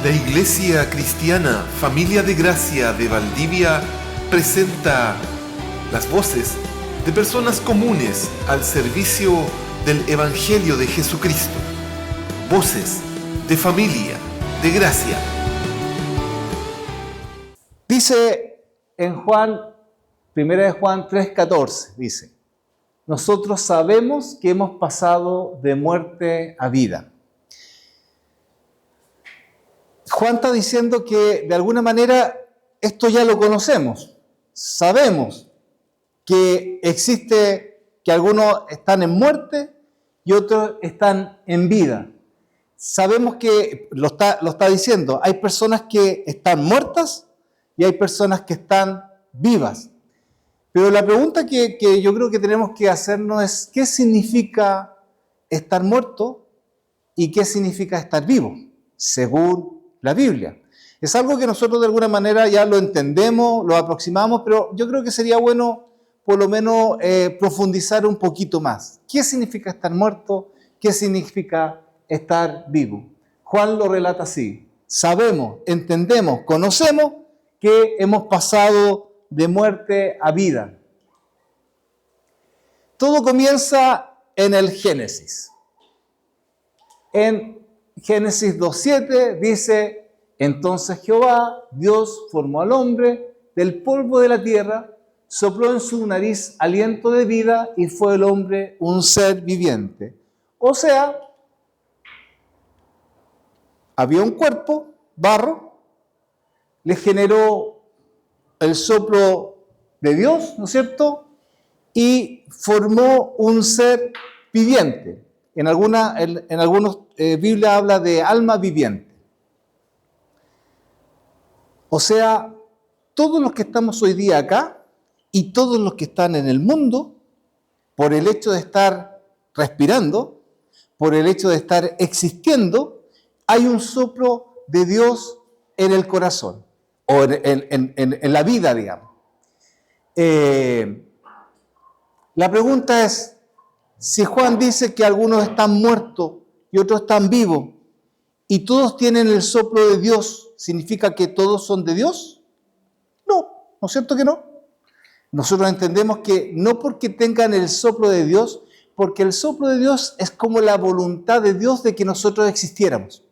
La Iglesia Cristiana Familia de Gracia de Valdivia presenta las voces de personas comunes al servicio del Evangelio de Jesucristo. Voces de Familia de Gracia. Dice en Juan, 1 de Juan 3:14, dice: nosotros sabemos que hemos pasado de muerte a vida. Juan está diciendo que de alguna manera esto ya lo conocemos. Sabemos que existe, que algunos están en muerte y otros están en vida. Sabemos que, lo está diciendo, hay personas que están muertas y hay personas que están vivas. Pero la pregunta que yo creo que tenemos que hacernos es: ¿qué significa estar muerto y qué significa estar vivo, según la Biblia? Es algo que nosotros de alguna manera ya lo entendemos, lo aproximamos, pero yo creo que sería bueno por lo menos profundizar un poquito más. ¿Qué significa estar muerto? ¿Qué significa estar vivo? Juan lo relata así: sabemos, entendemos, conocemos que hemos pasado de muerte a vida. Todo comienza en el Génesis. En Génesis 2:7 dice: entonces Jehová, Dios, formó al hombre del polvo de la tierra, sopló en su nariz aliento de vida y fue el hombre un ser viviente. O sea, había un cuerpo, barro, le generó el soplo de Dios, ¿no es cierto? Y formó un ser viviente. En algunos Biblia habla de alma viviente. O sea, todos los que estamos hoy día acá y todos los que están en el mundo, por el hecho de estar respirando, por el hecho de estar existiendo, hay un soplo de Dios en el corazón, o en la vida, digamos. La pregunta es: si Juan dice que algunos están muertos y otros están vivos, y todos tienen el soplo de Dios, ¿significa que todos son de Dios? No, ¿no es cierto que no? Nosotros entendemos que no porque tengan el soplo de Dios, porque el soplo de Dios es como la voluntad de Dios de que nosotros existiéramos.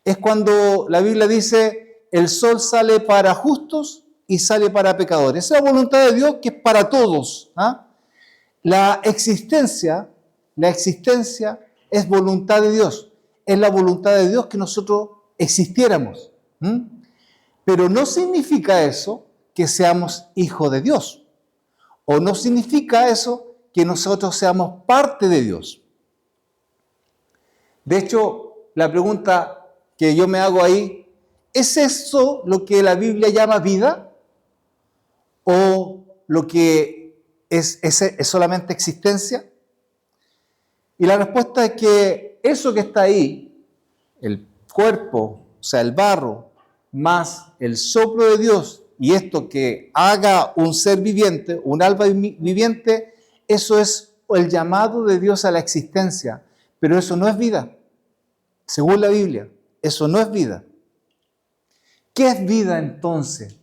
Es cuando la Biblia dice: el sol sale para justos y sale para pecadores. Esa es la voluntad de Dios que es para todos. La existencia es voluntad de Dios. Es la voluntad de Dios que nosotros existiéramos. Pero no significa eso que seamos hijos de Dios. O no significa eso que nosotros seamos parte de Dios. De hecho, la pregunta que yo me hago ahí: ¿es eso lo que la Biblia llama vida? ¿O lo que es solamente existencia? Y la respuesta es que eso que está ahí, el cuerpo, o sea, el barro, más el soplo de Dios, y esto que haga un ser viviente, un alma viviente, eso es el llamado de Dios a la existencia. Pero eso no es vida. Según la Biblia, eso no es vida. ¿Qué es vida entonces?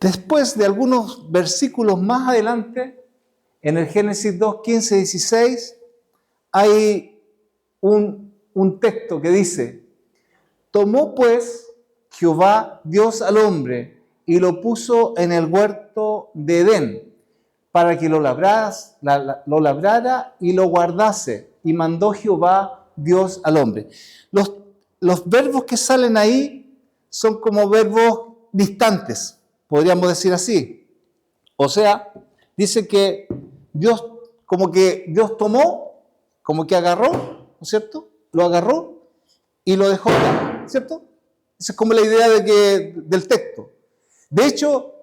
Después de algunos versículos más adelante, en el Génesis 2, 15, 16, hay un texto que dice: tomó pues Jehová Dios al hombre y lo puso en el huerto de Edén para que lo labrara y lo guardase, y mandó Jehová Dios al hombre. Los verbos que salen ahí son como verbos distantes, podríamos decir así. O sea, dice que Dios tomó, como que agarró, ¿no es cierto? Lo agarró y lo dejó, ¿cierto? Esa es como la idea del texto. De hecho,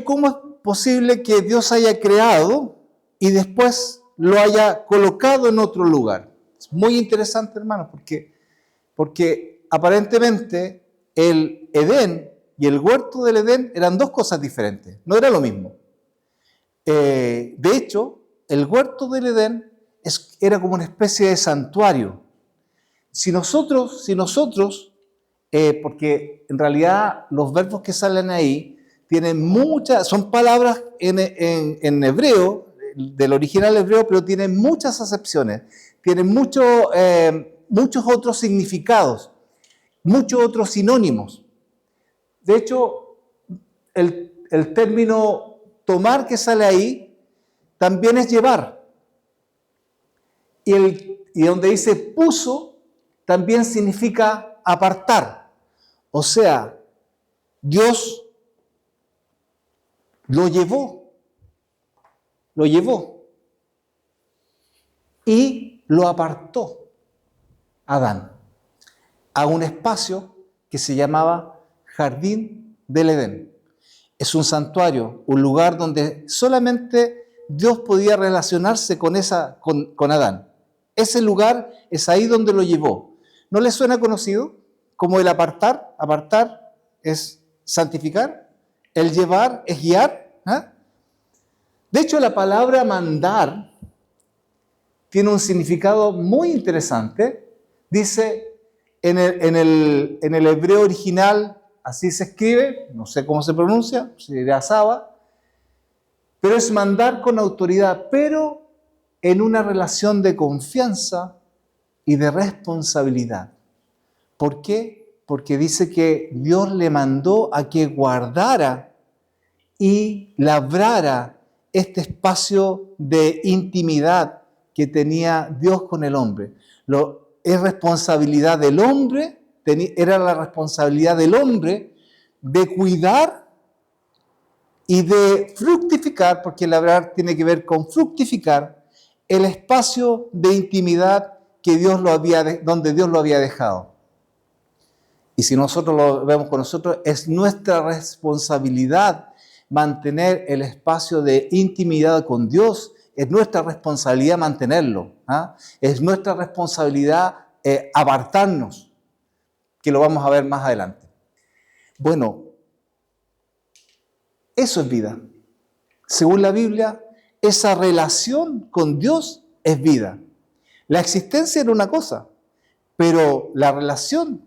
¿cómo es posible que Dios haya creado y después lo haya colocado en otro lugar? Es muy interesante, hermano, porque aparentemente el Edén y el huerto del Edén eran dos cosas diferentes, no era lo mismo. De hecho, el huerto del Edén era como una especie de santuario. si nosotros, porque en realidad los verbos que salen ahí tienen son palabras en hebreo, del original hebreo, pero tienen muchas acepciones, tienen muchos otros significados, muchos otros sinónimos. De hecho, el término tomar que sale ahí también es llevar. Y donde dice puso, también significa apartar. O sea, Dios lo llevó y lo apartó a Adán a un espacio que se llamaba Jardín del Edén. Es un santuario, un lugar donde solamente Dios podía relacionarse con Adán. Ese lugar es ahí donde lo llevó. ¿No le suena conocido? Como el apartar. Apartar es santificar. El llevar es guiar. ¿Ah? De hecho, la palabra mandar tiene un significado muy interesante. Dice en el hebreo original, así se escribe, no sé cómo se pronuncia, se dirá Saba, pero es mandar con autoridad, pero en una relación de confianza y de responsabilidad. ¿Por qué? Porque dice que Dios le mandó a que guardara y labrara este espacio de intimidad que tenía Dios con el hombre. Es responsabilidad del hombre, era la responsabilidad del hombre de cuidar y de fructificar, porque labrar tiene que ver con fructificar, el espacio de intimidad donde Dios lo había dejado. Y si nosotros lo vemos con nosotros, es nuestra responsabilidad mantener el espacio de intimidad con Dios. Es nuestra responsabilidad mantenerlo. Es nuestra responsabilidad apartarnos, que lo vamos a ver más adelante. Bueno, eso es vida. Según la Biblia, esa relación con Dios es vida. La existencia era una cosa, pero la relación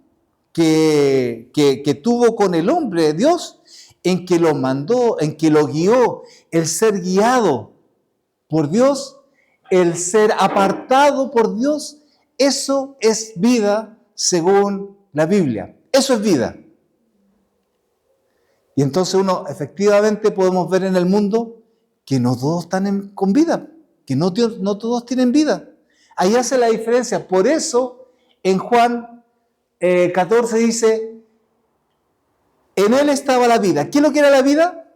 que tuvo con el hombre, Dios, en que lo mandó, en que lo guió, el ser guiado por Dios, el ser apartado por Dios, eso es vida según la Biblia. Eso es vida. Y entonces efectivamente podemos ver en el mundo que no todos están con vida, que no todos tienen vida. Ahí hace la diferencia. Por eso en Juan 14 dice, en él estaba la vida. ¿Qué es lo que era la vida?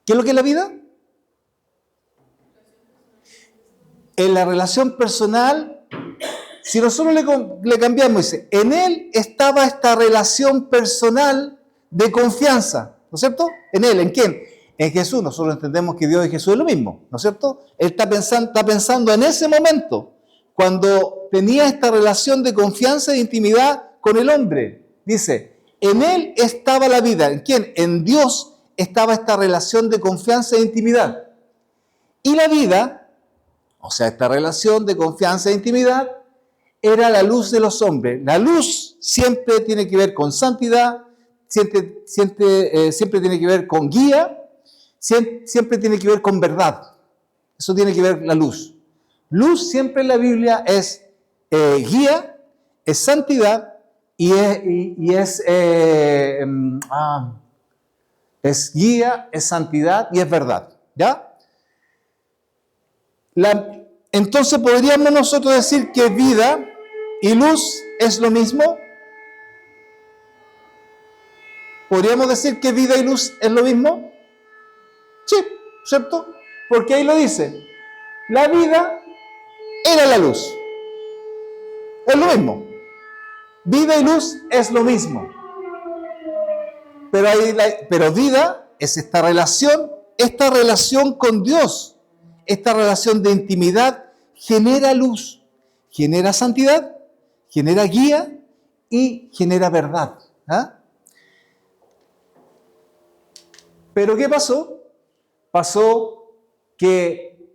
¿Qué es lo que es la vida? En la relación personal, si nosotros le cambiamos, dice, en él estaba esta relación personal de confianza, ¿no es cierto? En él, ¿en quién? En Jesús. Nosotros entendemos que Dios y Jesús es lo mismo, ¿no es cierto? Él está pensando en ese momento, cuando tenía esta relación de confianza e intimidad con el hombre. Dice, en él estaba la vida. ¿En quién? En Dios estaba esta relación de confianza e intimidad. Y la vida, o sea, esta relación de confianza e intimidad, era la luz de los hombres. La luz siempre tiene que ver con santidad, siempre tiene que ver con guía, siempre tiene que ver con verdad. Eso tiene que ver la luz. Luz siempre en la Biblia es guía, es santidad y es guía, es santidad y es verdad. ¿Ya? Entonces, ¿podríamos nosotros decir que vida y luz es lo mismo? ¿Podríamos decir que vida y luz es lo mismo? Sí, ¿cierto? Porque ahí lo dice. La vida era la luz. Es lo mismo. Vida y luz es lo mismo. Pero vida es esta relación con Dios. Esta relación de intimidad genera luz, genera santidad, genera guía y genera verdad. ¿Ah? Pero ¿qué pasó? Pasó que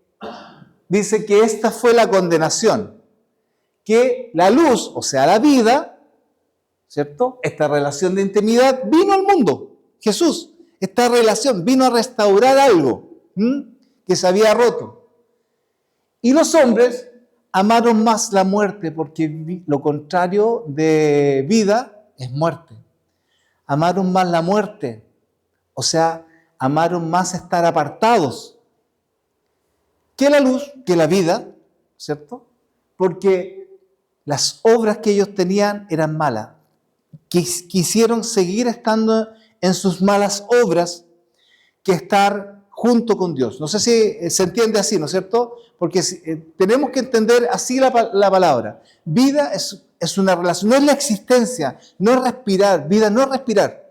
dice que esta fue la condenación, que la luz, o sea, la vida, ¿cierto? Esta relación de intimidad vino al mundo. Jesús, esta relación vino a restaurar algo que se había roto. Y los hombres amaron más la muerte, porque lo contrario de vida es muerte. Amaron más la muerte, o sea, amaron más estar apartados que la luz, que la vida, ¿cierto? Porque las obras que ellos tenían eran malas. Quisieron seguir estando en sus malas obras que estar junto con Dios. No sé si se entiende así, ¿no es cierto? Porque tenemos que entender así la palabra. Vida es una relación, no es la existencia, no es respirar. Vida no es respirar.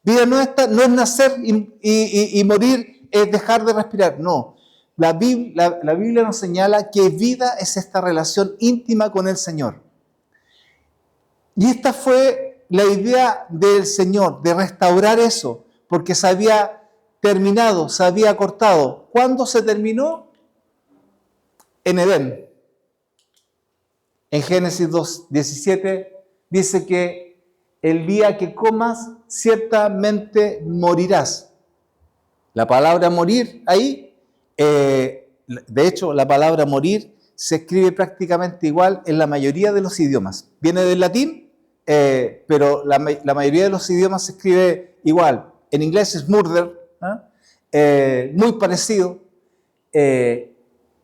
Vida no es nacer y morir, es dejar de respirar. No. La Biblia nos señala que vida es esta relación íntima con el Señor. Y esta fue la idea del Señor, de restaurar eso, porque se había terminado, se había cortado. ¿Cuándo se terminó? En Edén. En Génesis 2:17 dice que el día que comas, ciertamente morirás. La palabra morir ahí, de hecho, la palabra morir se escribe prácticamente igual en la mayoría de los idiomas. Viene del latín, pero la mayoría de los idiomas se escribe igual. En inglés es murder, muy parecido,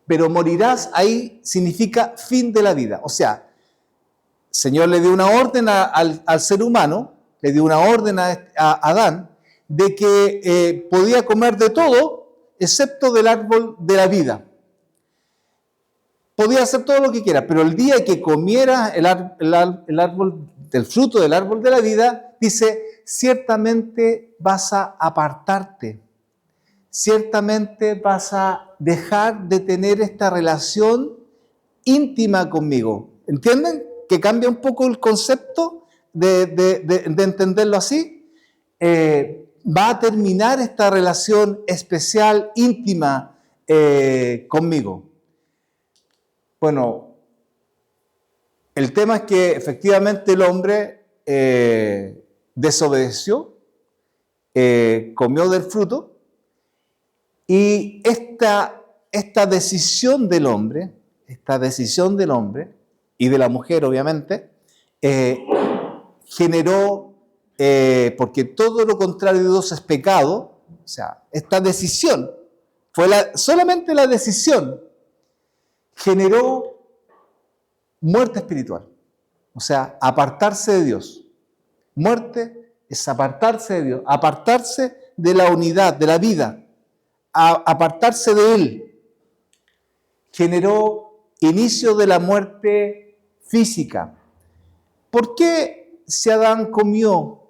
pero morirás ahí significa fin de la vida. O sea, el Señor le dio una orden al ser humano, le dio una orden a Adán, de que podía comer de todo, excepto del árbol de la vida. Podía hacer todo lo que quiera, pero el día que comiera el árbol, del fruto del árbol de la vida, dice, ciertamente vas a apartarte, ciertamente vas a dejar de tener esta relación íntima conmigo. ¿Entienden? Que cambia un poco el concepto de entenderlo así. Va a terminar esta relación especial, íntima conmigo. Bueno, el tema es que efectivamente el hombre desobedeció, comió del fruto, y esta decisión del hombre y de la mujer obviamente, generó, porque todo lo contrario de Dios es pecado, o sea, esta decisión, solamente la decisión, generó muerte espiritual. O sea, apartarse de Dios. Muerte es apartarse de Dios, apartarse de la unidad, de la vida, apartarse de Él. Generó inicio de la muerte física. ¿Por qué si Adán comió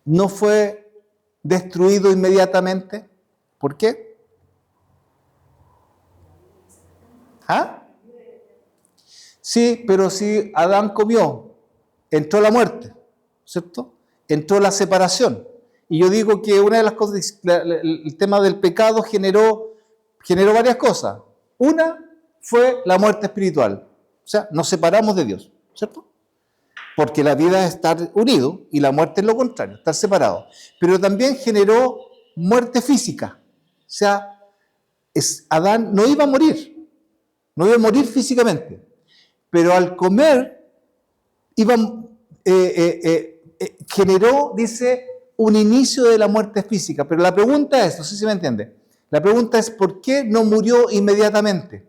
no fue destruido inmediatamente? ¿Por qué? ¿Ah? Sí, pero si Adán comió, entró la muerte, ¿cierto? Entró la separación. Y yo digo que una de las cosas, el tema del pecado generó varias cosas. Una fue la muerte espiritual. O sea, nos separamos de Dios, ¿cierto? Porque la vida es estar unido y la muerte es lo contrario, estar separado. Pero también generó muerte física. O sea, Adán no iba a morir físicamente. Pero al comer, generó, dice, un inicio de la muerte física. Pero la pregunta es, no sé si me entiende, la pregunta es, ¿por qué no murió inmediatamente?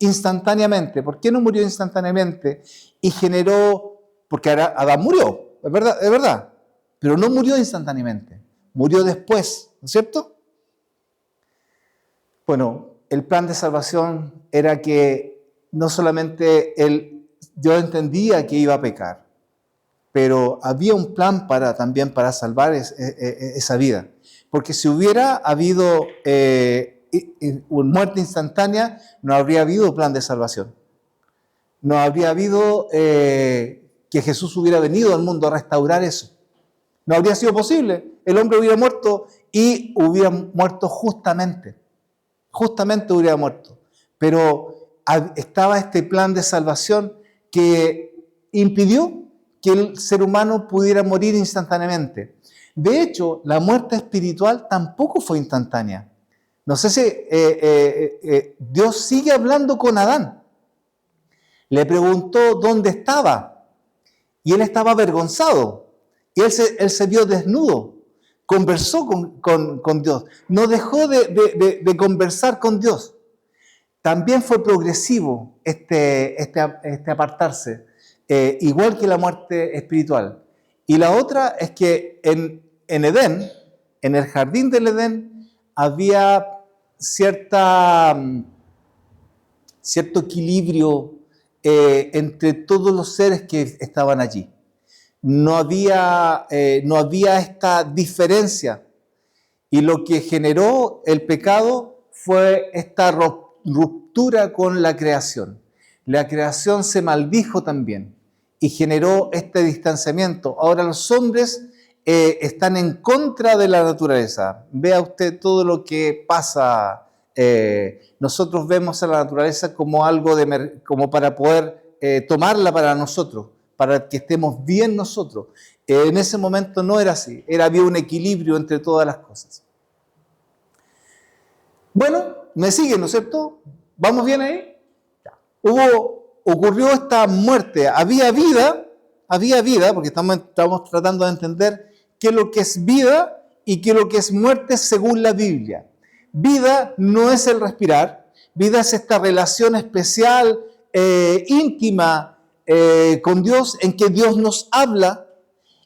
Instantáneamente. ¿Por qué no murió instantáneamente? Y generó, porque Adán murió, es verdad, pero no murió instantáneamente, murió después, ¿no es cierto? Bueno, el plan de salvación era que no solamente yo entendía que iba a pecar, pero había un plan también para salvar esa vida. Porque si hubiera habido una muerte instantánea, no habría habido plan de salvación. No habría habido que Jesús hubiera venido al mundo a restaurar eso. No habría sido posible. El hombre hubiera muerto y hubiera muerto justamente. Justamente hubiera muerto. Pero estaba este plan de salvación que impidió que el ser humano pudiera morir instantáneamente. De hecho, la muerte espiritual tampoco fue instantánea. No sé si Dios sigue hablando con Adán. Le preguntó dónde estaba y él estaba avergonzado. Y él se vio desnudo. Conversó con Dios. No dejó de conversar con Dios. También fue progresivo este apartarse, igual que la muerte espiritual. Y la otra es que en Edén, en el jardín del Edén, había cierto equilibrio entre todos los seres que estaban allí. No había esta diferencia. Y lo que generó el pecado fue esta ruptura con la creación. La creación se maldijo también y generó este distanciamiento. Ahora los hombres están en contra de la naturaleza. Vea usted todo lo que pasa. Nosotros vemos a la naturaleza como algo como para poder tomarla para nosotros, para que estemos bien nosotros. En ese momento no era así. Había un equilibrio entre todas las cosas. Bueno, me siguen, ¿no es cierto? ¿Vamos bien ahí? Ocurrió esta muerte. Había vida, porque estamos tratando de entender qué es lo que es vida y qué es lo que es muerte según la Biblia. Vida no es el respirar, vida es esta relación especial, íntima con Dios, en que Dios nos habla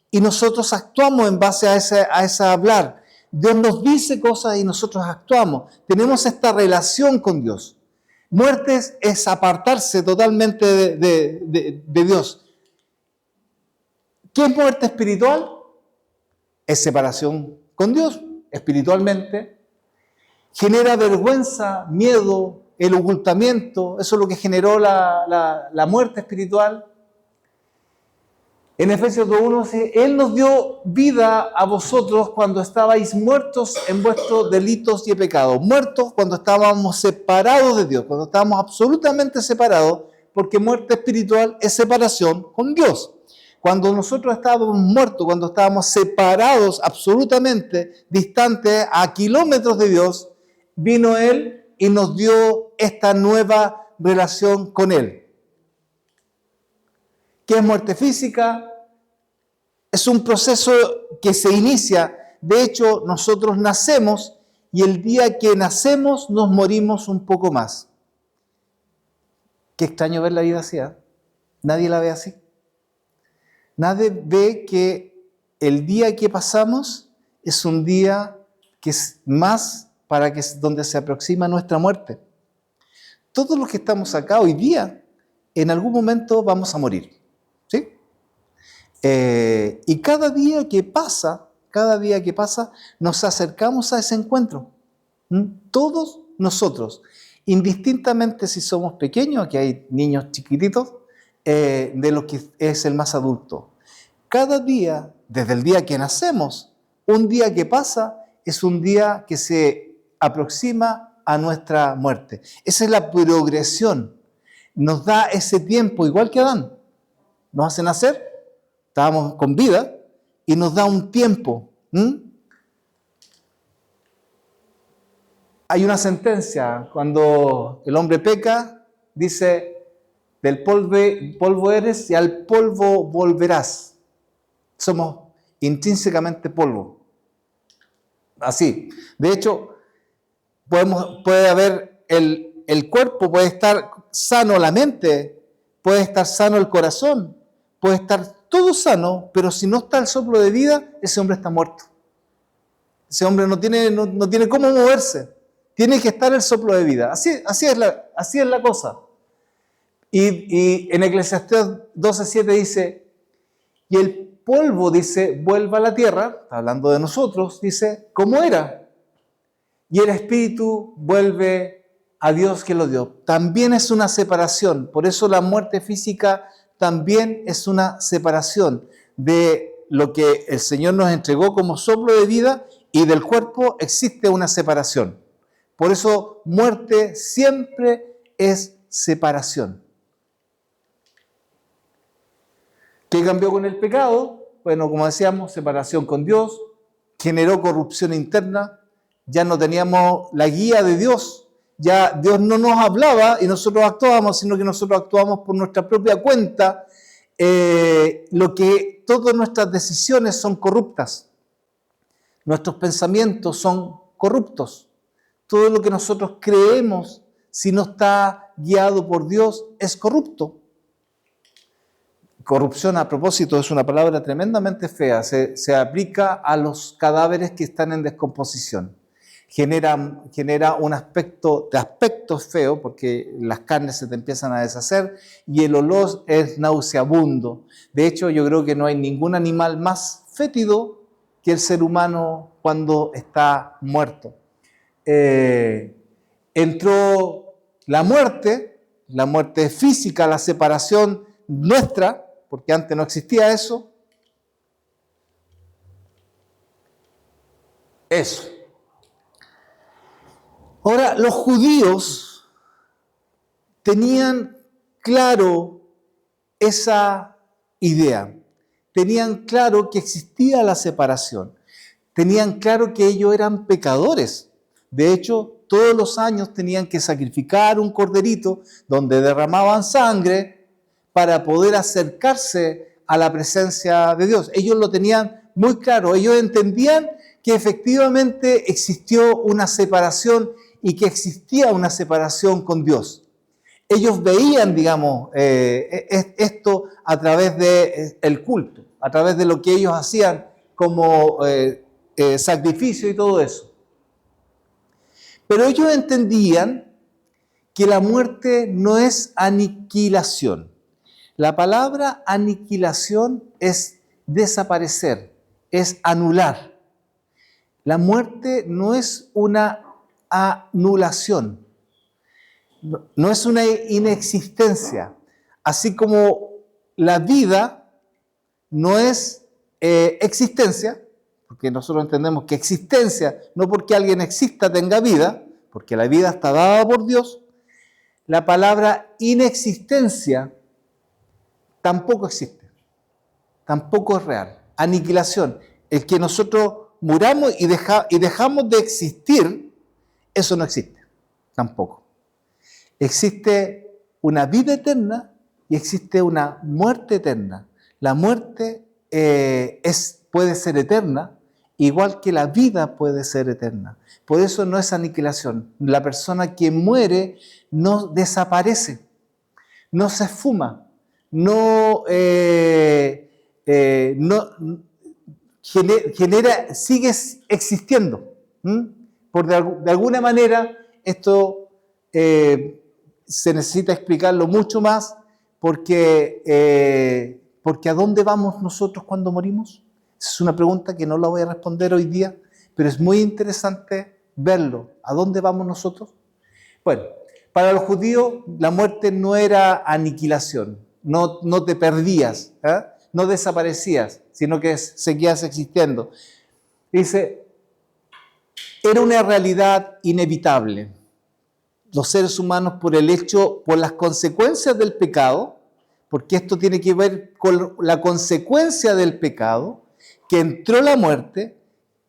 y nosotros actuamos en base a ese hablar. Dios nos dice cosas y nosotros actuamos. Tenemos esta relación con Dios. Muerte es apartarse totalmente de Dios. ¿Qué es muerte espiritual? Es separación con Dios espiritualmente. Genera vergüenza, miedo, el ocultamiento. Eso es lo que generó la muerte espiritual. En Efesios 2:1 dice, Él nos dio vida a vosotros cuando estabais muertos en vuestros delitos y pecados. Muertos cuando estábamos separados de Dios, cuando estábamos absolutamente separados, porque muerte espiritual es separación con Dios. Cuando nosotros estábamos muertos, cuando estábamos separados absolutamente, distantes a kilómetros de Dios, vino Él y nos dio esta nueva relación con Él. ¿Qué es muerte física? Es un proceso que se inicia. De hecho, nosotros nacemos y el día que nacemos nos morimos un poco más. Qué extraño ver la vida así, ¿eh? Nadie la ve así. Nadie ve que el día que pasamos es un día que es más para que es donde se aproxima nuestra muerte. Todos los que estamos acá hoy día, en algún momento vamos a morir. ¿Sí? Y cada día que pasa, nos acercamos a ese encuentro. Todos nosotros, indistintamente si somos pequeños, aquí hay niños chiquititos, de lo que es el más adulto. Cada día, desde el día que nacemos, un día que pasa es un día que se aproxima a nuestra muerte. Esa es la progresión. Nos da ese tiempo, igual que Adán. Nos hace nacer, estábamos con vida, y nos da un tiempo. Hay una sentencia, cuando el hombre peca, dice, del polvo eres y al polvo volverás. Somos intrínsecamente polvo. Así. De hecho, puede haber el cuerpo, puede estar sano la mente, puede estar sano el corazón, puede estar todo sano, pero si no está el soplo de vida, ese hombre está muerto. Ese hombre no tiene cómo moverse. Tiene que estar el soplo de vida. Así es la cosa. Y en Eclesiastés 12:7 dice, y el polvo, dice, vuelva a la tierra, está hablando de nosotros, dice, como era. Y el espíritu vuelve a Dios que lo dio. También es una separación. Por eso la muerte física también es una separación de lo que el Señor nos entregó como soplo de vida, y del cuerpo existe una separación. Por eso muerte siempre es separación. ¿Qué cambió con el pecado? Bueno, como decíamos, separación con Dios, generó corrupción interna, ya no teníamos la guía de Dios, ya Dios no nos hablaba y nosotros actuábamos, sino que nosotros actuábamos por nuestra propia cuenta, todas nuestras decisiones son corruptas, nuestros pensamientos son corruptos, todo lo que nosotros creemos, si no está guiado por Dios, es corrupto. Corrupción, a propósito, es una palabra tremendamente fea, se aplica a los cadáveres que están en descomposición. Genera un aspecto feo porque las carnes se te empiezan a deshacer y el olor es nauseabundo. De hecho, yo creo que no hay ningún animal más fétido que el ser humano cuando está muerto. Entró la muerte física, la separación nuestra, porque antes no existía eso. Ahora, los judíos tenían claro esa idea, tenían claro que existía la separación, tenían claro que ellos eran pecadores. De hecho, todos los años tenían que sacrificar un corderito donde derramaban sangre para poder acercarse a la presencia de Dios. Ellos lo tenían muy claro, ellos entendían que efectivamente existió una separación y que existía una separación con Dios. Ellos veían, digamos, esto a través del culto, a través de lo que ellos hacían como sacrificio y todo eso. Pero ellos entendían que la muerte no es aniquilación. La palabra aniquilación es desaparecer, es anular. La muerte no es una anulación, no es una inexistencia. Así como la vida no es existencia, porque nosotros entendemos que existencia, no porque alguien exista tenga vida, porque la vida está dada por Dios, la palabra inexistencia tampoco existe, tampoco es real. Aniquilación, el que nosotros muramos y dejamos de existir, eso no existe, tampoco. Existe una vida eterna y existe una muerte eterna. La muerte puede ser eterna, igual que la vida puede ser eterna. Por eso no es aniquilación. La persona que muere no desaparece, no se esfuma, sigue existiendo. De alguna manera, esto se necesita explicarlo mucho más, porque ¿a dónde vamos nosotros cuando morimos? Esa es una pregunta que no la voy a responder hoy día, pero es muy interesante verlo. ¿A dónde vamos nosotros? Bueno, para los judíos la muerte no era aniquilación, no te perdías, no desaparecías, sino que seguías existiendo. Dice, era una realidad inevitable. Los seres humanos por las consecuencias del pecado, porque esto tiene que ver con la consecuencia del pecado, que entró la muerte,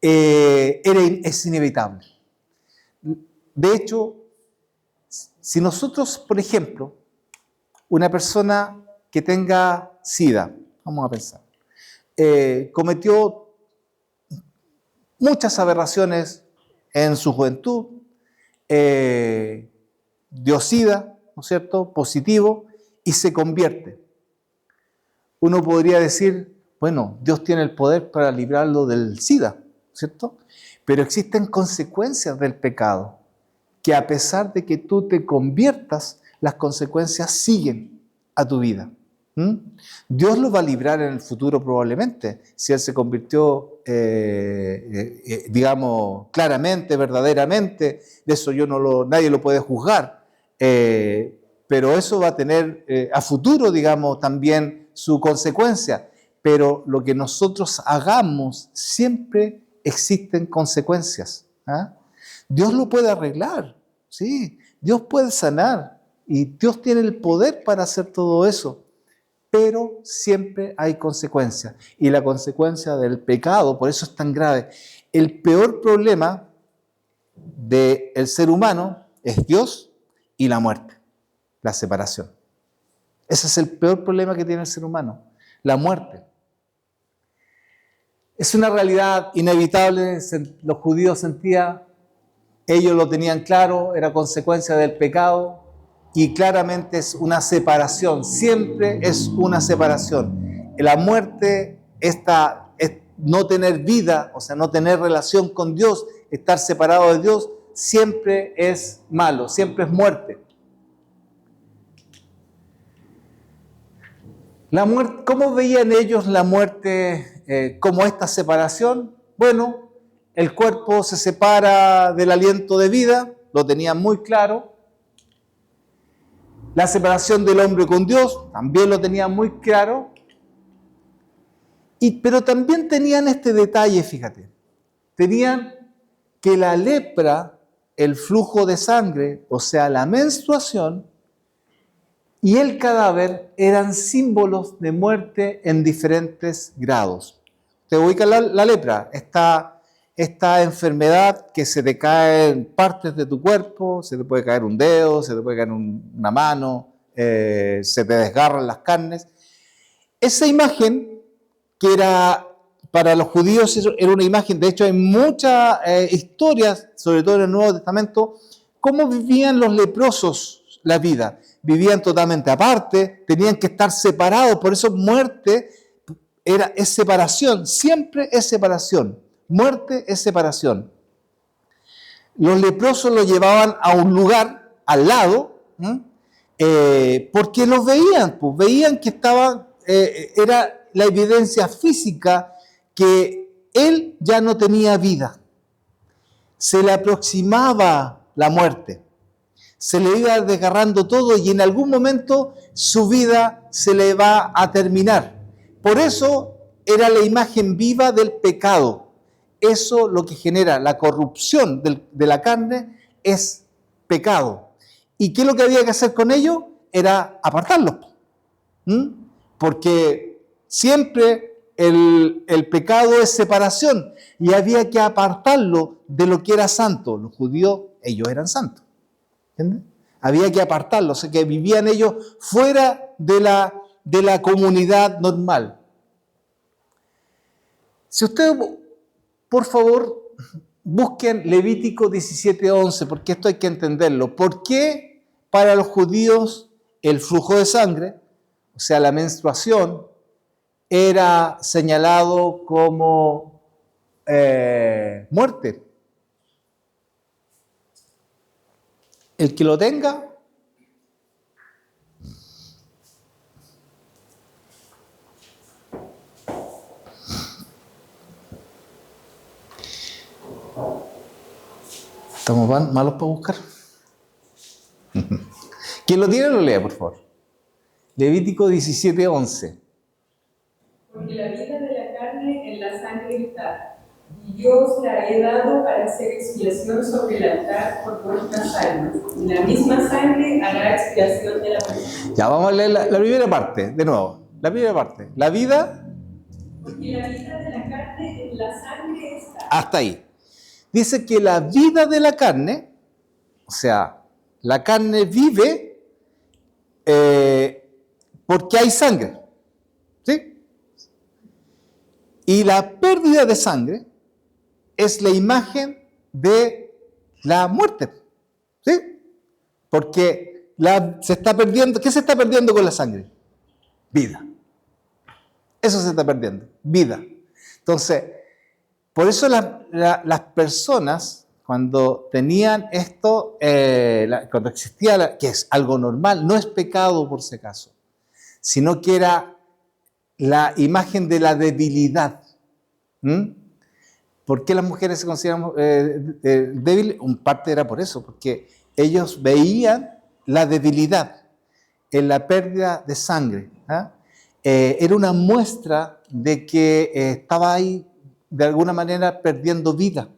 es inevitable. De hecho, si nosotros, por ejemplo, una persona que tenga SIDA, vamos a pensar, cometió muchas aberraciones en su juventud, dio SIDA, ¿no es cierto?, positivo, y se convierte. Uno podría decir, bueno, Dios tiene el poder para librarlo del SIDA, ¿cierto? Pero existen consecuencias del pecado, que a pesar de que tú te conviertas, las consecuencias siguen a tu vida. Dios lo va a librar en el futuro probablemente, si Él se convirtió, digamos, claramente, verdaderamente, de eso nadie lo puede juzgar, pero eso va a tener a futuro, digamos, también su consecuencia. Pero lo que nosotros hagamos, siempre existen consecuencias. Dios lo puede arreglar, ¿sí? Dios puede sanar. Y Dios tiene el poder para hacer todo eso. Pero siempre hay consecuencias. Y la consecuencia del pecado, por eso es tan grave. El peor problema del ser humano es Dios y la muerte, la separación. Ese es el peor problema que tiene el ser humano, la muerte. Es una realidad inevitable, los judíos sentían, ellos lo tenían claro, era consecuencia del pecado y claramente es una separación, siempre es una separación. La muerte, es no tener vida, o sea, no tener relación con Dios, estar separado de Dios, siempre es malo, siempre es muerte. La muerte, ¿cómo veían ellos la muerte como esta separación? Bueno, el cuerpo se separa del aliento de vida, lo tenían muy claro. La separación del hombre con Dios, también lo tenían muy claro. Pero también tenían este detalle, fíjate. Tenían que la lepra, el flujo de sangre, o sea, la menstruación, y el cadáver eran símbolos de muerte en diferentes grados. Te ubica la lepra, esta enfermedad que se te cae en partes de tu cuerpo, se te puede caer un dedo, se te puede caer una mano, se te desgarran las carnes. Esa imagen, que era para los judíos, era una imagen, de hecho hay muchas historias, sobre todo en el Nuevo Testamento, cómo vivían los leprosos la vida. Vivían totalmente aparte, tenían que estar separados, por eso muerte es separación, siempre es separación, muerte es separación. Los leprosos los llevaban a un lugar al lado, porque los veían, pues veían que era la evidencia física que él ya no tenía vida, se le aproximaba la muerte. Se le iba desgarrando todo y en algún momento su vida se le va a terminar. Por eso era la imagen viva del pecado. Eso lo que genera la corrupción de la carne es pecado. ¿Y qué es lo que había que hacer con ello? Era apartarlos. Porque siempre el pecado es separación y había que apartarlo de lo que era santo. Los judíos, ellos eran santos. ¿Entiendes? Había que apartarlos, o sea, que vivían ellos fuera de la comunidad normal. Si ustedes, por favor, busquen Levítico 17:11, porque esto hay que entenderlo. ¿Por qué para los judíos el flujo de sangre, o sea, la menstruación, era señalado como muerte? El que lo tenga, ¿estamos malos para buscar? ¿Quién lo tiene, lo lea, por favor? Levítico 17:11. Porque la vida de la carne en la sangre está, y yo os la he dado para hacer expiación sobre el altar por vuestras almas. Y la misma sangre hará expiación de la persona. Ya, vamos a leer la primera parte, de nuevo. La primera parte. La vida. Porque la vida de la carne en la sangre está. Hasta ahí. Dice que la vida de la carne, o sea, la carne vive porque hay sangre. ¿Sí? Y la pérdida de sangre es la imagen de la muerte. ¿Sí? Porque se está perdiendo. ¿Qué se está perdiendo con la sangre? Vida. Eso se está perdiendo. Vida. Entonces, por eso las personas, cuando tenían esto, cuando existía, que es algo normal, no es pecado por si acaso, sino que era la imagen de la debilidad. ¿Por qué las mujeres se consideran débiles? Un parte era por eso, porque ellos veían la debilidad en la pérdida de sangre. Era una muestra de que estaba ahí de alguna manera perdiendo vida.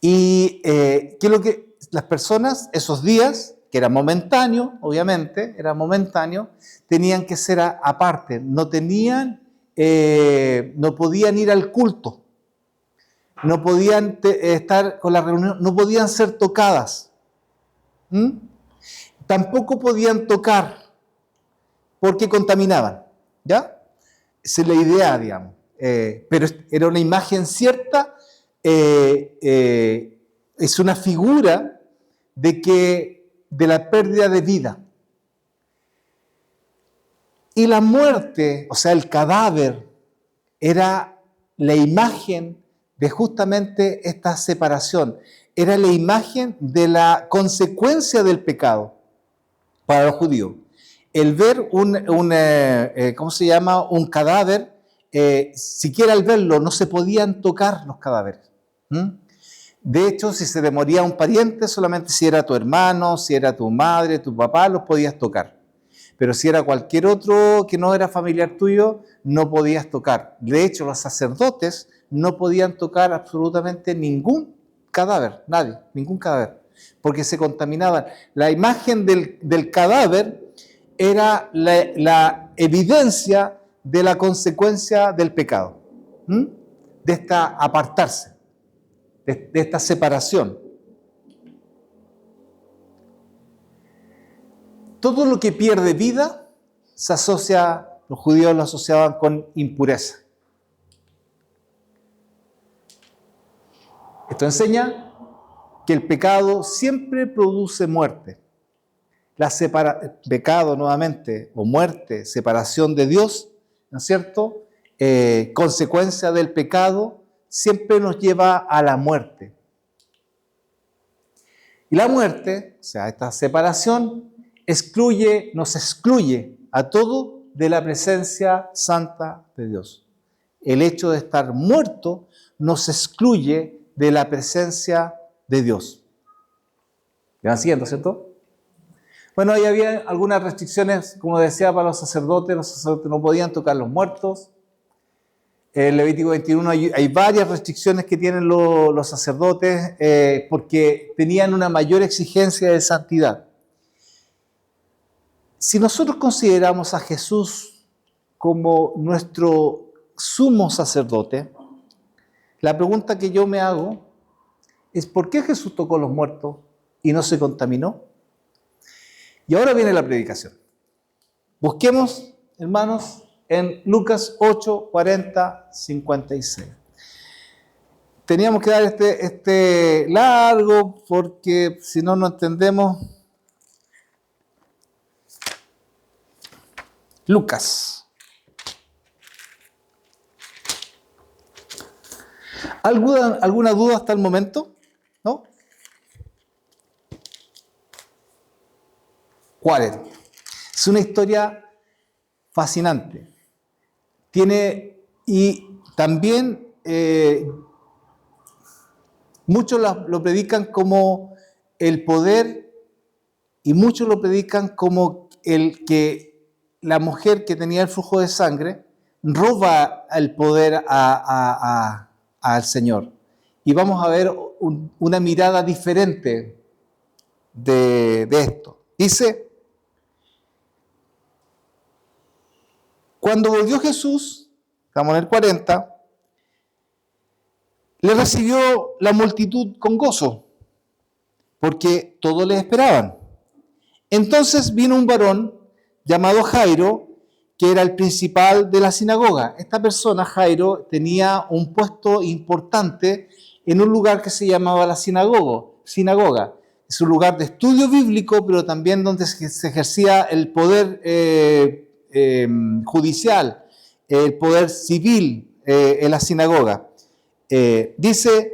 ¿Y qué es lo que las personas, esos días que era momentáneo, obviamente, era momentáneo, tenían que ser aparte, no podían ir al culto, no podían estar con la reunión, no podían ser tocadas. Tampoco podían tocar porque contaminaban, ¿ya? Esa es la idea, digamos. Pero era una imagen cierta, es una figura de la pérdida de vida. Y la muerte, o sea, el cadáver, era la imagen de justamente esta separación. Era la imagen de la consecuencia del pecado para los judíos. El ver ¿cómo se llama? Un cadáver, siquiera al verlo no se podían tocar los cadáveres. De hecho, si se te moría un pariente, solamente si era tu hermano, si era tu madre, tu papá, los podías tocar. Pero si era cualquier otro que no era familiar tuyo, no podías tocar. De hecho, los sacerdotes no podían tocar absolutamente ningún cadáver, nadie, ningún cadáver, porque se contaminaban. La imagen del cadáver era la evidencia de la consecuencia del pecado, de esta apartarse, de esta separación. Todo lo que pierde vida se asocia, los judíos lo asociaban con impureza. Esto enseña que el pecado siempre produce muerte. Pecado nuevamente, o muerte, separación de Dios, ¿no es cierto? Consecuencia del pecado siempre nos lleva a la muerte. Y la muerte, o sea, esta separación, nos excluye a todo de la presencia santa de Dios. El hecho de estar muerto nos excluye de la presencia de Dios. ¿Me van siguiendo, cierto? Bueno, ahí había algunas restricciones, como decía, para los sacerdotes no podían tocar los muertos. En Levítico 21 hay varias restricciones que tienen los sacerdotes porque tenían una mayor exigencia de santidad. Si nosotros consideramos a Jesús como nuestro sumo sacerdote, la pregunta que yo me hago es ¿por qué Jesús tocó los muertos y no se contaminó? Y ahora viene la predicación. Busquemos, hermanos, en Lucas 8, 40, 56. Teníamos que dar este largo porque si no, no entendemos. Lucas. ¿Alguna duda hasta el momento? ¿No? ¿Cuál es? Es una historia fascinante. Y también muchos lo predican como el poder y muchos lo predican como el que la mujer que tenía el flujo de sangre roba el poder al Señor. Y vamos a ver una mirada diferente de esto. Dice, cuando volvió Jesús, estamos en el 40, le recibió la multitud con gozo, porque todos le esperaban. Entonces vino un varón llamado Jairo, que era el principal de la sinagoga. Esta persona, Jairo, tenía un puesto importante en un lugar que se llamaba la sinagoga. Es un lugar de estudio bíblico, pero también donde se ejercía el poder judicial, el poder civil en la sinagoga. Dice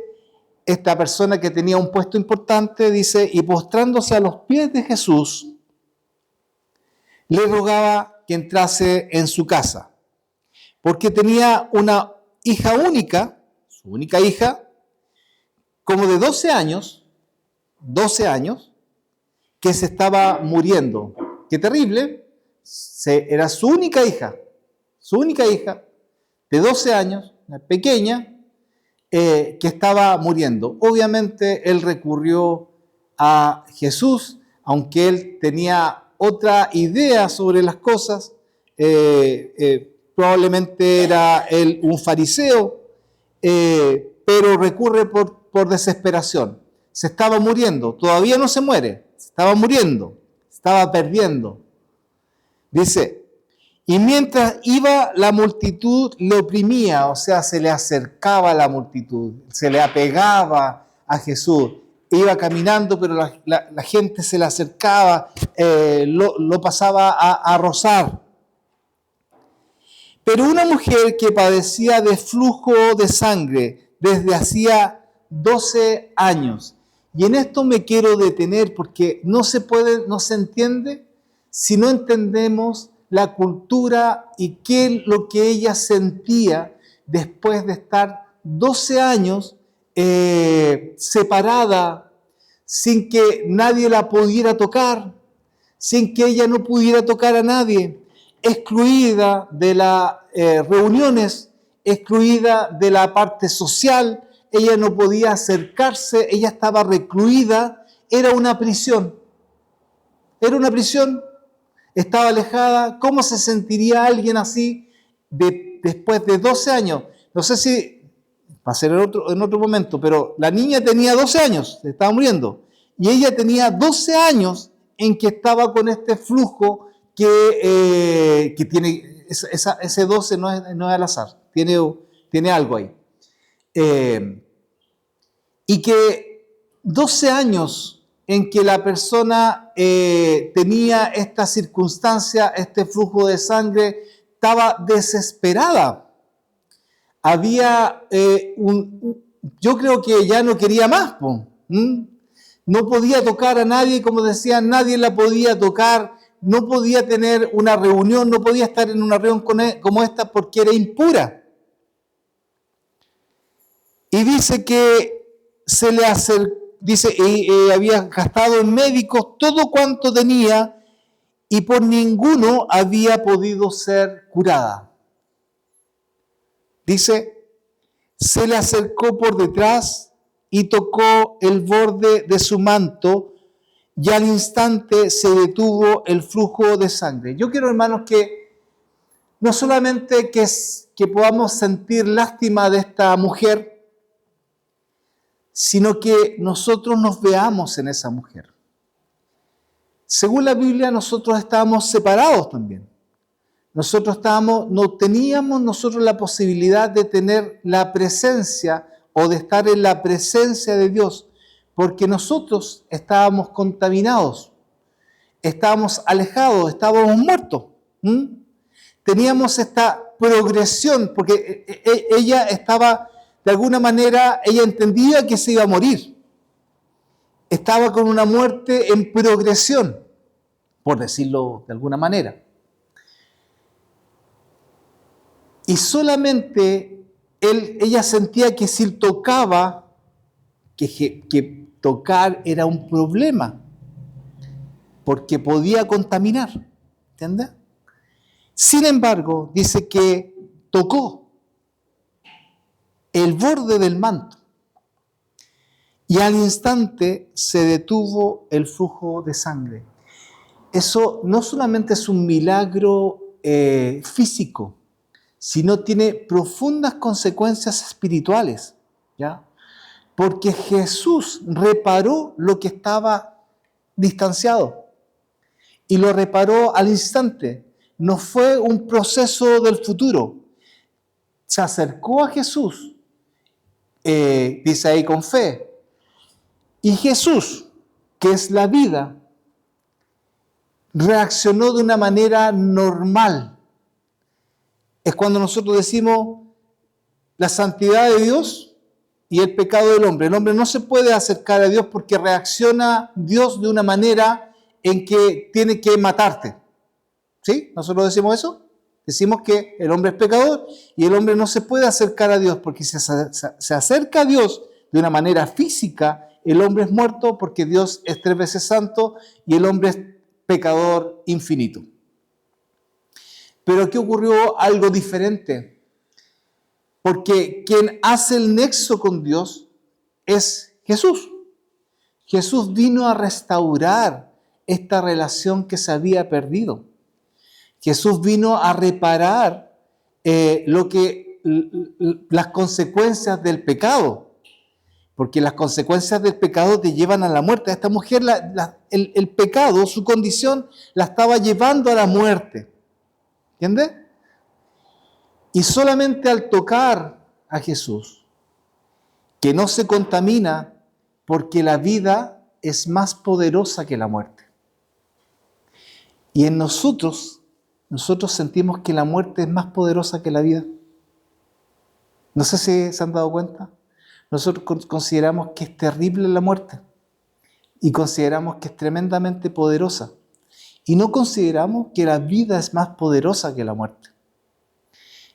esta persona que tenía un puesto importante, dice, y postrándose a los pies de Jesús, le rogaba que entrase en su casa, porque tenía una hija única, su única hija, como de 12 años, que se estaba muriendo. Qué terrible, era su única hija de 12 años, una pequeña, que estaba muriendo. Obviamente él recurrió a Jesús, aunque él tenía otra idea sobre las cosas, probablemente era él un fariseo, pero recurre por desesperación. Se estaba muriendo, todavía no se muere, se estaba muriendo, estaba perdiendo. Dice, y mientras iba la multitud le oprimía, o sea, se le acercaba a la multitud, se le apegaba a Jesús. Iba caminando, pero la gente se le acercaba, lo pasaba a rozar. Pero una mujer que padecía de flujo de sangre desde hacía 12 años, y en esto me quiero detener porque no se entiende si no entendemos la cultura y qué es lo que ella sentía después de estar 12 años separada, sin que nadie la pudiera tocar, sin que ella no pudiera tocar a nadie, excluida de las reuniones, excluida de la parte social. Ella no podía acercarse, ella estaba recluida, era una prisión, estaba alejada. ¿Cómo se sentiría alguien así después de 12 años? No sé si va a ser en otro momento, pero la niña tenía 12 años, se estaba muriendo, y ella tenía 12 años en que estaba con este flujo que tiene, ese 12 no es al azar, tiene algo ahí. Y que 12 años en que la persona tenía esta circunstancia, este flujo de sangre, estaba desesperada. Había yo creo que ya no quería más, no podía tocar a nadie, como decía, nadie la podía tocar, no podía tener una reunión, no podía estar en una reunión como esta porque era impura. Y dice que se le había gastado en médicos todo cuanto tenía y por ninguno había podido ser curada. Dice, se le acercó por detrás y tocó el borde de su manto y al instante se detuvo el flujo de sangre. Yo quiero, hermanos, que no solamente que podamos sentir lástima de esta mujer, sino que nosotros nos veamos en esa mujer. Según la Biblia, nosotros estábamos separados también. No teníamos nosotros la posibilidad de tener la presencia o de estar en la presencia de Dios, porque nosotros estábamos contaminados, estábamos alejados, estábamos muertos. Teníamos esta progresión, porque ella estaba, de alguna manera, ella entendía que se iba a morir. Estaba con una muerte en progresión, por decirlo de alguna manera. Y solamente ella sentía que si tocaba, que tocar era un problema, porque podía contaminar, ¿entiendes? Sin embargo, dice que tocó el borde del manto y al instante se detuvo el flujo de sangre. Eso no solamente es un milagro físico, sino tiene profundas consecuencias espirituales, ¿ya? Porque Jesús reparó lo que estaba distanciado y lo reparó al instante. No fue un proceso del futuro. Se acercó a Jesús, dice ahí con fe, y Jesús, que es la vida, reaccionó de una manera normal. Es cuando nosotros decimos la santidad de Dios y el pecado del hombre. El hombre no se puede acercar a Dios porque reacciona Dios de una manera en que tiene que matarte. ¿Sí? ¿Nosotros decimos eso? Decimos que el hombre es pecador y el hombre no se puede acercar a Dios porque si se acerca a Dios de una manera física, el hombre es muerto porque Dios es 3 veces santo y el hombre es pecador infinito. Pero aquí ocurrió algo diferente, porque quien hace el nexo con Dios es Jesús. Jesús vino a restaurar esta relación que se había perdido. Jesús vino a reparar las consecuencias del pecado, porque las consecuencias del pecado te llevan a la muerte. A esta mujer el pecado, su condición, la estaba llevando a la muerte. ¿Entiendes? Y solamente al tocar a Jesús, que no se contamina, porque la vida es más poderosa que la muerte. Y en nosotros sentimos que la muerte es más poderosa que la vida. No sé si se han dado cuenta. Nosotros consideramos que es terrible la muerte y consideramos que es tremendamente poderosa. Y no consideramos que la vida es más poderosa que la muerte.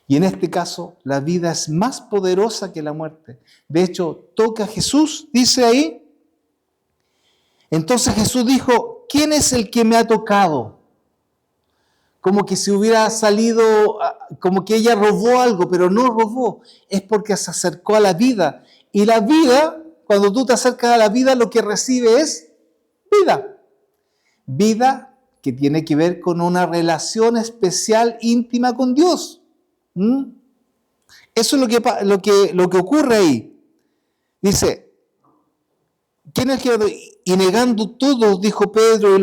Y en este caso, la vida es más poderosa que la muerte. De hecho, toca a Jesús, dice ahí. Entonces Jesús dijo, ¿quién es el que me ha tocado? Como que si hubiera salido, como que ella robó algo, pero no robó. Es porque se acercó a la vida. Y la vida, cuando tú te acercas a la vida, lo que recibe es vida. Vida que tiene que ver con una relación especial, íntima con Dios. Eso es lo que ocurre ahí. Dice, ¿quién es el que? Y negando todos, dijo Pedro, y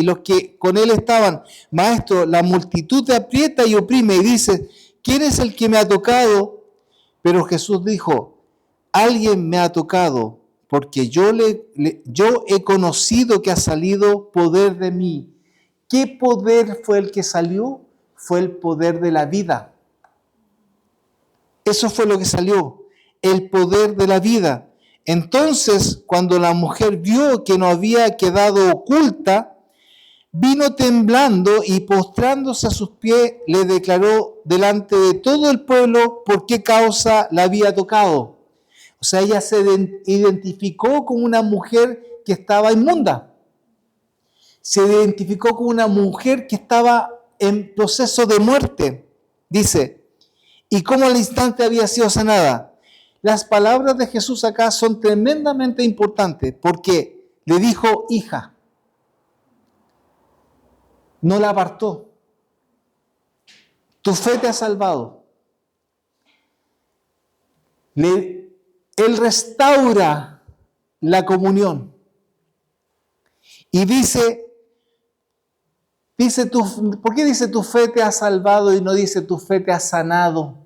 los que con él estaban, Maestro, la multitud te aprieta y oprime. Y dice, ¿quién es el que me ha tocado? Pero Jesús dijo, alguien me ha tocado, porque yo he conocido que ha salido poder de mí. ¿Qué poder fue el que salió? Fue el poder de la vida. Eso fue lo que salió, el poder de la vida. Entonces, cuando la mujer vio que no había quedado oculta, vino temblando y postrándose a sus pies, le declaró delante de todo el pueblo por qué causa la había tocado. O sea, ella se identificó como una mujer que estaba inmunda. Se identificó como una mujer que estaba en proceso de muerte. Dice, y cómo al instante había sido sanada. Las palabras de Jesús acá son tremendamente importantes porque le dijo hija. No la apartó. Tu fe te ha salvado. Él restaura la comunión. Y dice, ¿por qué dice tu fe te ha salvado y no dice tu fe te ha sanado?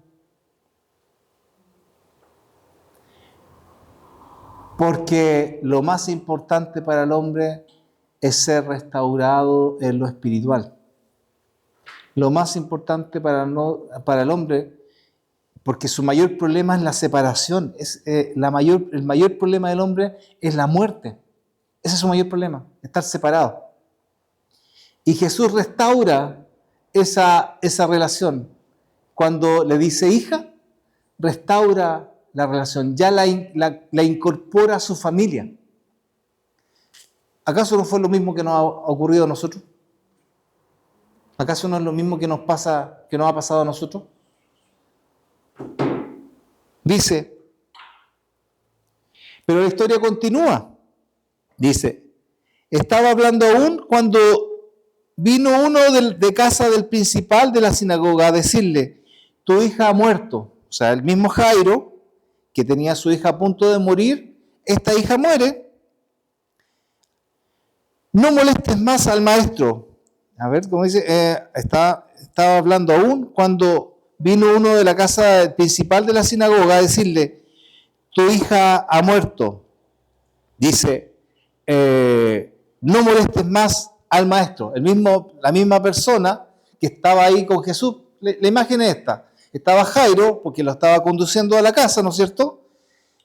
Porque lo más importante para el hombre es ser restaurado en lo espiritual. Lo más importante para el hombre, porque su mayor problema es la separación. El mayor problema del hombre es la muerte. Ese es su mayor problema, estar separado. Y Jesús restaura esa relación. Cuando le dice hija, restaura la relación, ya la incorpora a su familia. ¿Acaso no fue lo mismo que nos ha ocurrido a nosotros? ¿Acaso no es lo mismo que nos ha pasado a nosotros? Dice, pero la historia continúa. Dice, estaba hablando aún cuando vino uno de casa del principal de la sinagoga a decirle, tu hija ha muerto. O sea, el mismo Jairo, que tenía a su hija a punto de morir, esta hija muere. No molestes más al maestro. A ver, como dice, estaba hablando aún cuando vino uno de la casa principal de la sinagoga a decirle, tu hija ha muerto. Dice, no molestes más al maestro. La misma persona que estaba ahí con Jesús. La imagen es esta. Estaba Jairo, porque lo estaba conduciendo a la casa, ¿no es cierto?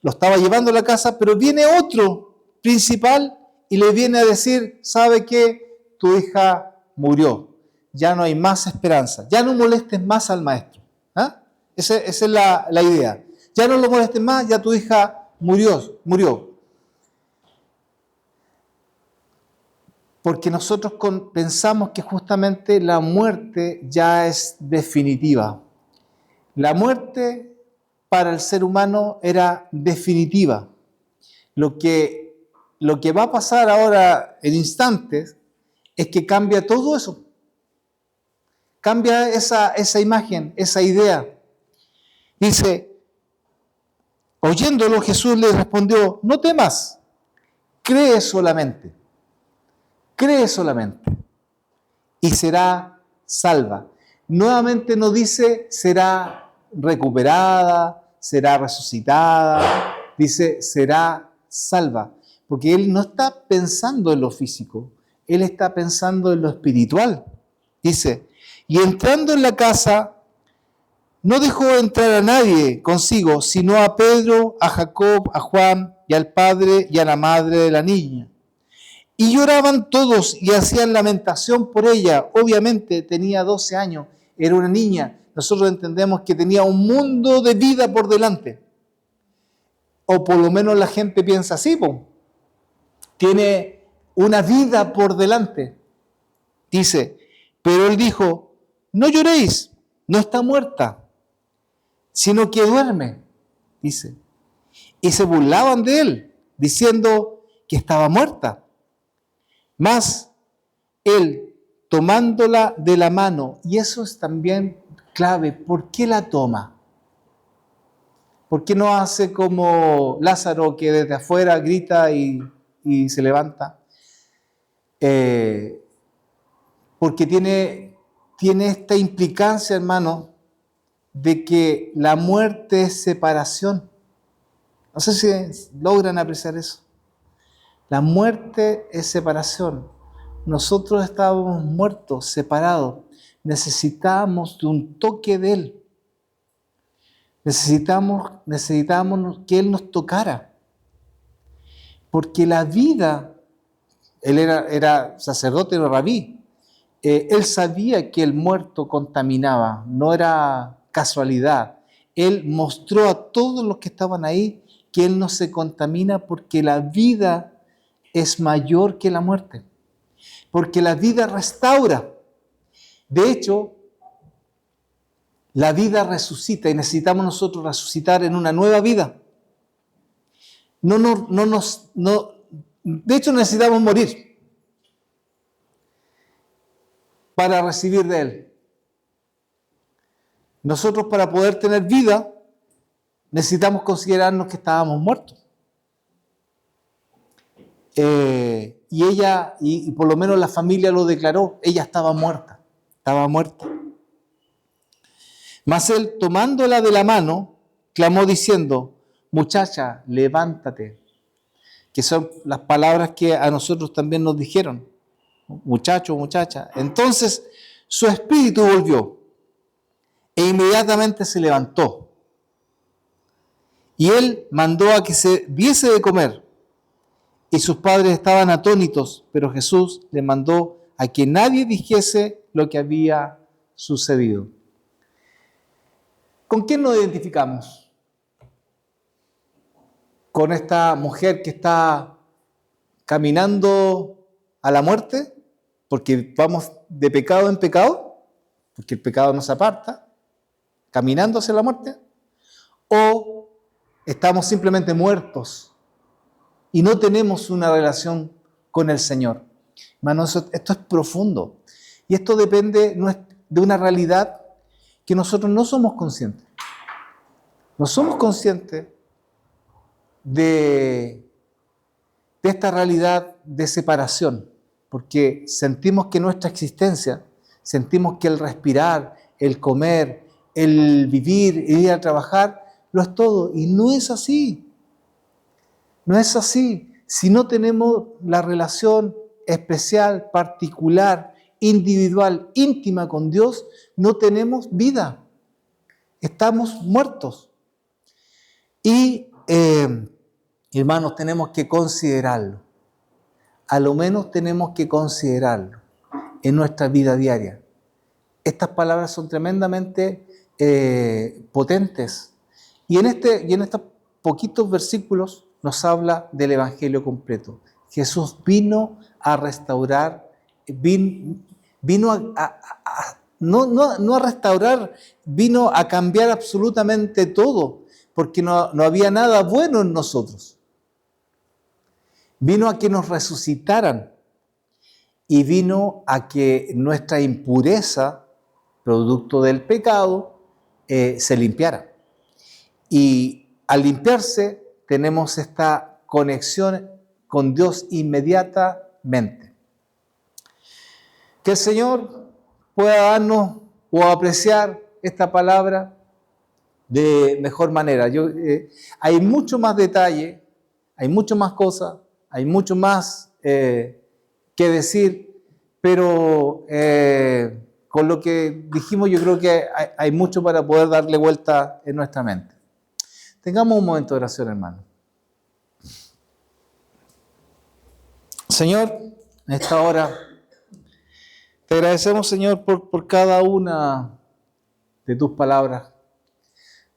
Lo estaba llevando a la casa, pero viene otro principal y le viene a decir, ¿sabe qué? Tu hija murió. Ya no hay más esperanza. Ya no molestes más al maestro. ¿Ah? Esa es la idea. Ya no lo molestes más, ya tu hija murió. Porque nosotros pensamos que justamente la muerte ya es definitiva. La muerte para el ser humano era definitiva. Lo que lo que va a pasar ahora en instantes es que cambia todo eso. Cambia esa imagen, esa idea. Dice, oyéndolo Jesús le respondió, no temas, cree solamente y será salva. Nuevamente nos dice, será recuperada, será resucitada, dice, será salva. Porque Él no está pensando en lo físico, Él está pensando en lo espiritual. Dice, y entrando en la casa, no dejó entrar a nadie consigo, sino a Pedro, a Jacob, a Juan y al padre y a la madre de la niña. Y lloraban todos y hacían lamentación por ella. Obviamente tenía 12 años, era una niña. Nosotros entendemos que tenía un mundo de vida por delante. O por lo menos la gente piensa así, po. Tiene una vida por delante. Dice, pero él dijo, no lloréis, no está muerta, sino que duerme, dice. Y se burlaban de él, diciendo que estaba muerta. Mas él, tomándola de la mano, y eso es también clave, ¿por qué la toma? ¿Por qué no hace como Lázaro que desde afuera grita y se levanta? Porque tiene esta implicancia, hermano, de que la muerte es separación. No sé si logran apreciar eso. La muerte es separación. Nosotros estábamos muertos, separados. Necesitábamos de un toque de Él. Necesitábamos que Él nos tocara. Porque la vida, Él era sacerdote, era rabí. Él sabía que el muerto contaminaba, no era casualidad. Él mostró a todos los que estaban ahí que Él no se contamina porque la vida es mayor que la muerte. Porque la vida restaura. De hecho, la vida resucita y necesitamos nosotros resucitar en una nueva vida. De hecho, necesitamos morir para recibir de Él. Nosotros, para poder tener vida, necesitamos considerarnos que estábamos muertos. Y ella, y por lo menos la familia lo declaró, ella estaba muerta. Mas él, tomándola de la mano, clamó diciendo, muchacha, levántate. Que son las palabras que a nosotros también nos dijeron. Muchacho, muchacha. Entonces su espíritu volvió e inmediatamente se levantó. Y él mandó a que se diese de comer. Y sus padres estaban atónitos, pero Jesús le mandó a que nadie dijese lo que había sucedido. ¿Con quién nos identificamos? ¿Con esta mujer que está caminando a la muerte? Porque vamos de pecado en pecado, porque el pecado nos aparta, caminando hacia la muerte. ¿O estamos simplemente muertos y no tenemos una relación con el Señor? Hermanos, esto es profundo. Y esto depende de una realidad que nosotros no somos conscientes. No somos conscientes de esta realidad de separación, porque sentimos que nuestra existencia, sentimos que el respirar, el comer, el vivir, el ir a trabajar, lo es todo. Y no es así. No es así. Si no tenemos la relación especial, particular, individual, íntima con Dios, no tenemos vida. Estamos muertos. Y, hermanos, tenemos que considerarlo. A lo menos tenemos que considerarlo en nuestra vida diaria. Estas palabras son tremendamente potentes. Y en estos poquitos versículos nos habla del Evangelio completo. Jesús vino a restaurar, vino no a restaurar, vino a cambiar absolutamente todo, porque no había nada bueno en nosotros. vino a que nos resucitaran y vino a que nuestra impureza, producto del pecado, se limpiara. Y al limpiarse tenemos esta conexión con Dios inmediatamente. Que el Señor pueda darnos o apreciar esta palabra de mejor manera. Hay mucho más detalle, hay mucho más cosas, hay mucho más que decir, pero con lo que dijimos yo creo que hay mucho para poder darle vuelta en nuestra mente. Tengamos un momento de oración, hermano. Señor, en esta hora te agradecemos, Señor, por cada una de tus palabras,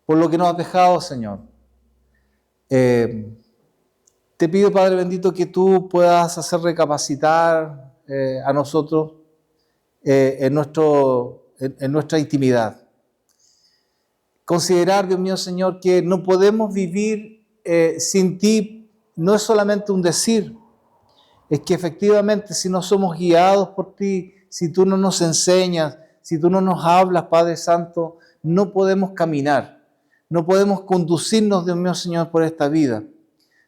por lo que nos has dejado, Señor. Te pido, Padre bendito, que tú puedas hacer recapacitar a nosotros en nuestra intimidad. Considerar, Dios mío, Señor, que no podemos vivir sin ti. No es solamente un decir, es que efectivamente si no somos guiados por ti, si tú no nos enseñas, si tú no nos hablas, Padre Santo, no podemos caminar, no podemos conducirnos, Dios mío, Señor, por esta vida.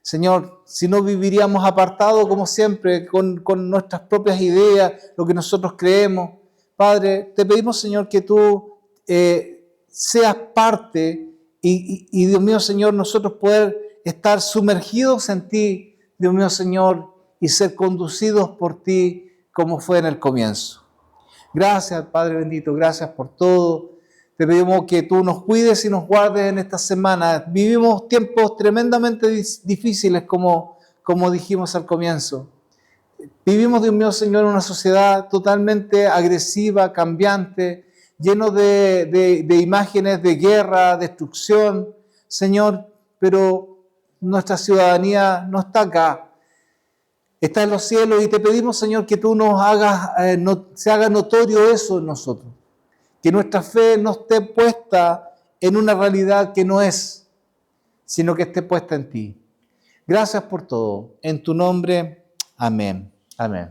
Señor, si no viviríamos apartados como siempre, con nuestras propias ideas, lo que nosotros creemos. Padre, te pedimos, Señor, que tú seas parte y Dios mío, Señor, nosotros poder estar sumergidos en ti, Dios mío, Señor, y ser conducidos por ti como fue en el comienzo. Gracias, Padre bendito, gracias por todo. Te pedimos que tú nos cuides y nos guardes en esta semana. Vivimos tiempos tremendamente difíciles, como dijimos al comienzo. Vivimos, Dios mío, Señor, en una sociedad totalmente agresiva, cambiante, lleno de imágenes de guerra, destrucción, Señor, pero nuestra ciudadanía no está acá. Está en los cielos y te pedimos, Señor, que tú nos hagas, se haga notorio eso en nosotros. Que nuestra fe no esté puesta en una realidad que no es, sino que esté puesta en ti. Gracias por todo. En tu nombre, amén. Amén.